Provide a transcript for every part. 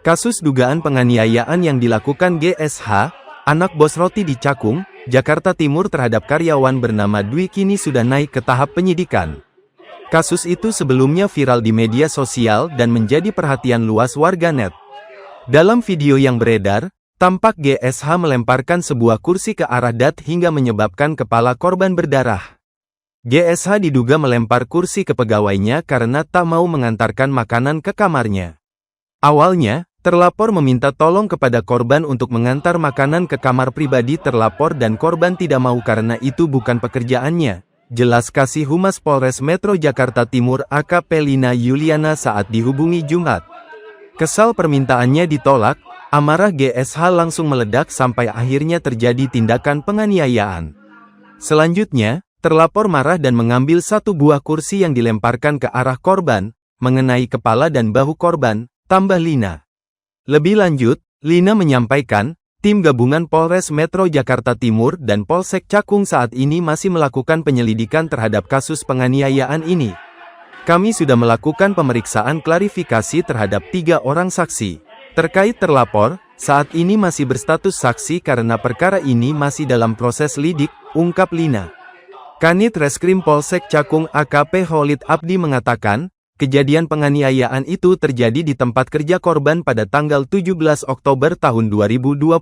Kasus dugaan penganiayaan yang dilakukan GSH, anak bos roti di Cakung, Jakarta Timur terhadap karyawan bernama Dwi kini sudah naik ke tahap penyidikan. Kasus itu sebelumnya viral di media sosial dan menjadi perhatian luas warganet. Dalam video yang beredar, tampak GSH melemparkan sebuah kursi ke arah Dat hingga menyebabkan kepala korban berdarah. GSH diduga melempar kursi ke pegawainya karena tak mau mengantarkan makanan ke kamarnya. Awalnya, terlapor meminta tolong kepada korban untuk mengantar makanan ke kamar pribadi terlapor dan korban tidak mau karena itu bukan pekerjaannya. Jelas Kasih Humas Polres Metro Jakarta Timur AKP Lina Yuliana saat dihubungi Jumat. Kesal permintaannya ditolak, amarah GSH langsung meledak sampai akhirnya terjadi tindakan penganiayaan. Selanjutnya, terlapor marah dan mengambil satu buah kursi yang dilemparkan ke arah korban, mengenai kepala dan bahu korban, tambah Lina. Lebih lanjut, Lina menyampaikan, tim gabungan Polres Metro Jakarta Timur dan Polsek Cakung saat ini masih melakukan penyelidikan terhadap kasus penganiayaan ini. Kami sudah melakukan pemeriksaan klarifikasi terhadap 3 orang saksi. Terkait terlapor, saat ini masih berstatus saksi karena perkara ini masih dalam proses lidik, ungkap Lina. Kanit Reskrim Polsek Cakung AKP Khalid Abdi mengatakan, kejadian penganiayaan itu terjadi di tempat kerja korban pada tanggal 17 Oktober tahun 2024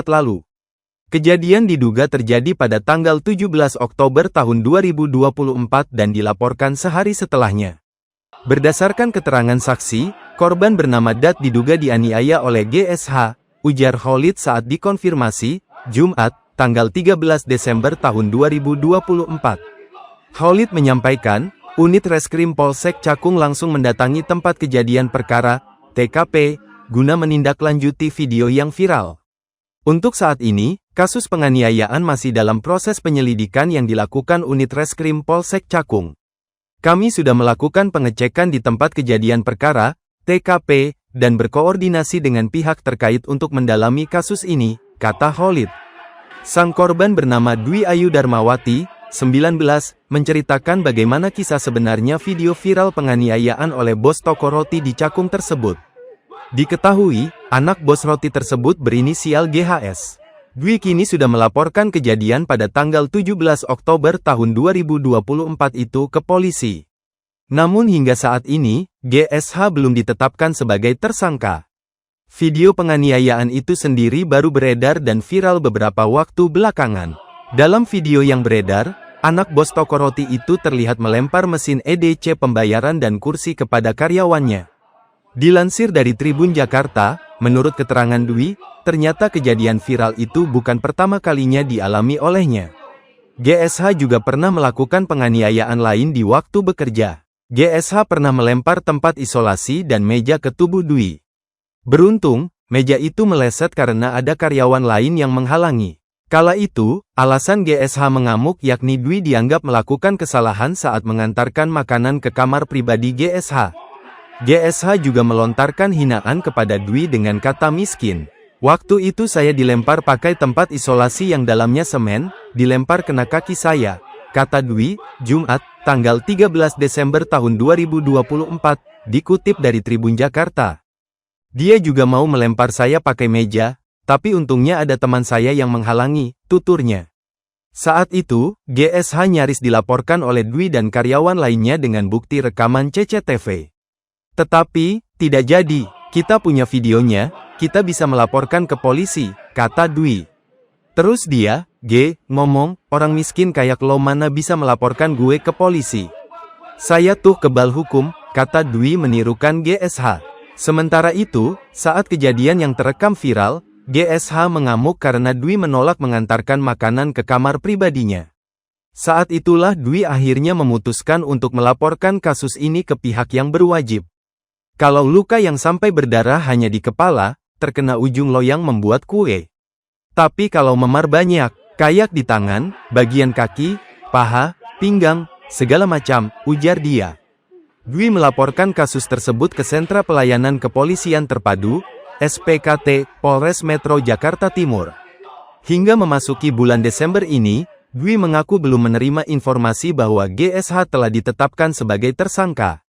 lalu. Kejadian diduga terjadi pada tanggal 17 Oktober tahun 2024 dan dilaporkan sehari setelahnya. Berdasarkan keterangan saksi, korban bernama Dat diduga dianiaya oleh GSH, ujar Khalid saat dikonfirmasi, Jumat, tanggal 13 Desember tahun 2024. Khalid menyampaikan, Unit Reskrim Polsek Cakung langsung mendatangi tempat kejadian perkara, TKP, guna menindaklanjuti video yang viral. Untuk saat ini, kasus penganiayaan masih dalam proses penyelidikan yang dilakukan Unit Reskrim Polsek Cakung. Kami sudah melakukan pengecekan di tempat kejadian perkara, TKP, dan berkoordinasi dengan pihak terkait untuk mendalami kasus ini, kata Khalid. Sang korban bernama Dwi Ayu Darmawati, 19, menceritakan bagaimana kisah sebenarnya video viral penganiayaan oleh bos toko roti di Cakung tersebut. Diketahui, anak bos roti tersebut berinisial GHS. Dwi kini sudah melaporkan kejadian pada tanggal 17 Oktober tahun 2024 itu ke polisi. Namun hingga saat ini, GSH belum ditetapkan sebagai tersangka. Video penganiayaan itu sendiri baru beredar dan viral beberapa waktu belakangan. Dalam video yang beredar, anak bos toko roti itu terlihat melempar mesin EDC pembayaran dan kursi kepada karyawannya. Dilansir dari Tribun Jakarta, menurut keterangan Dwi, ternyata kejadian viral itu bukan pertama kalinya dialami olehnya. GSH juga pernah melakukan penganiayaan lain di waktu bekerja. GSH pernah melempar tempat isolasi dan meja ke tubuh Dwi. Beruntung, meja itu meleset karena ada karyawan lain yang menghalangi. Kala itu, alasan GSH mengamuk yakni Dwi dianggap melakukan kesalahan saat mengantarkan makanan ke kamar pribadi GSH. GSH juga melontarkan hinaan kepada Dwi dengan kata miskin. Waktu itu saya dilempar pakai tempat isolasi yang dalamnya semen, dilempar kena kaki saya, kata Dwi, Jumat, tanggal 13 Desember tahun 2024, dikutip dari Tribun Jakarta. Dia juga mau melempar saya pakai meja, tapi untungnya ada teman saya yang menghalangi, tuturnya. Saat itu, GSH nyaris dilaporkan oleh Dwi dan karyawan lainnya dengan bukti rekaman CCTV. Tetapi, tidak jadi, kita punya videonya, kita bisa melaporkan ke polisi, kata Dwi. Terus dia, ngomong, orang miskin kayak lo mana bisa melaporkan gue ke polisi. Saya tuh kebal hukum, kata Dwi menirukan GSH. Sementara itu, saat kejadian yang terekam viral, GSH mengamuk karena Dwi menolak mengantarkan makanan ke kamar pribadinya. Saat itulah Dwi akhirnya memutuskan untuk melaporkan kasus ini ke pihak yang berwajib. Kalau luka yang sampai berdarah hanya di kepala, terkena ujung loyang membuat kue. Tapi kalau memar banyak, kayak di tangan, bagian kaki, paha, pinggang, segala macam, ujar dia. Dwi melaporkan kasus tersebut ke Sentra Pelayanan Kepolisian Terpadu, SPKT, Polres Metro Jakarta Timur. Hingga memasuki bulan Desember ini, Dwi mengaku belum menerima informasi bahwa GSH telah ditetapkan sebagai tersangka.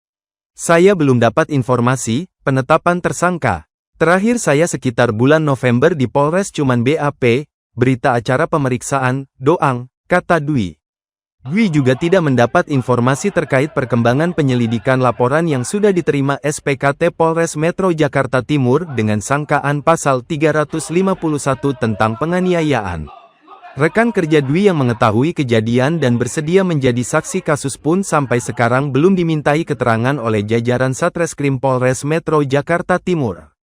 Saya belum dapat informasi penetapan tersangka. Terakhir saya sekitar bulan November di Polres Cuman BAP, berita acara pemeriksaan, doang, kata Dwi. Dwi juga tidak mendapat informasi terkait perkembangan penyelidikan laporan yang sudah diterima SPKT Polres Metro Jakarta Timur dengan sangkaan pasal 351 tentang penganiayaan. Rekan kerja Dwi yang mengetahui kejadian dan bersedia menjadi saksi kasus pun sampai sekarang belum dimintai keterangan oleh jajaran Satreskrim Polres Metro Jakarta Timur.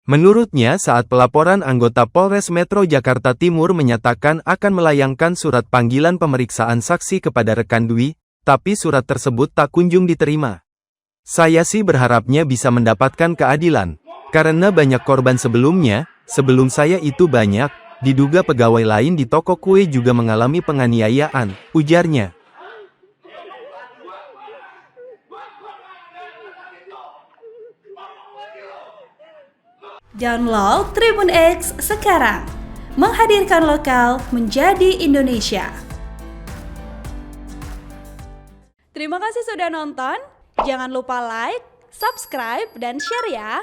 Menurutnya saat pelaporan anggota Polres Metro Jakarta Timur menyatakan akan melayangkan surat panggilan pemeriksaan saksi kepada rekan Dwi, tapi surat tersebut tak kunjung diterima. Saya sih berharapnya bisa mendapatkan keadilan, karena banyak korban sebelumnya, sebelum saya itu banyak, diduga pegawai lain di toko kue juga mengalami penganiayaan, ujarnya. Download Tribun X sekarang, menghadirkan lokal menjadi Indonesia. Terima kasih sudah nonton, jangan lupa like, subscribe, dan share ya.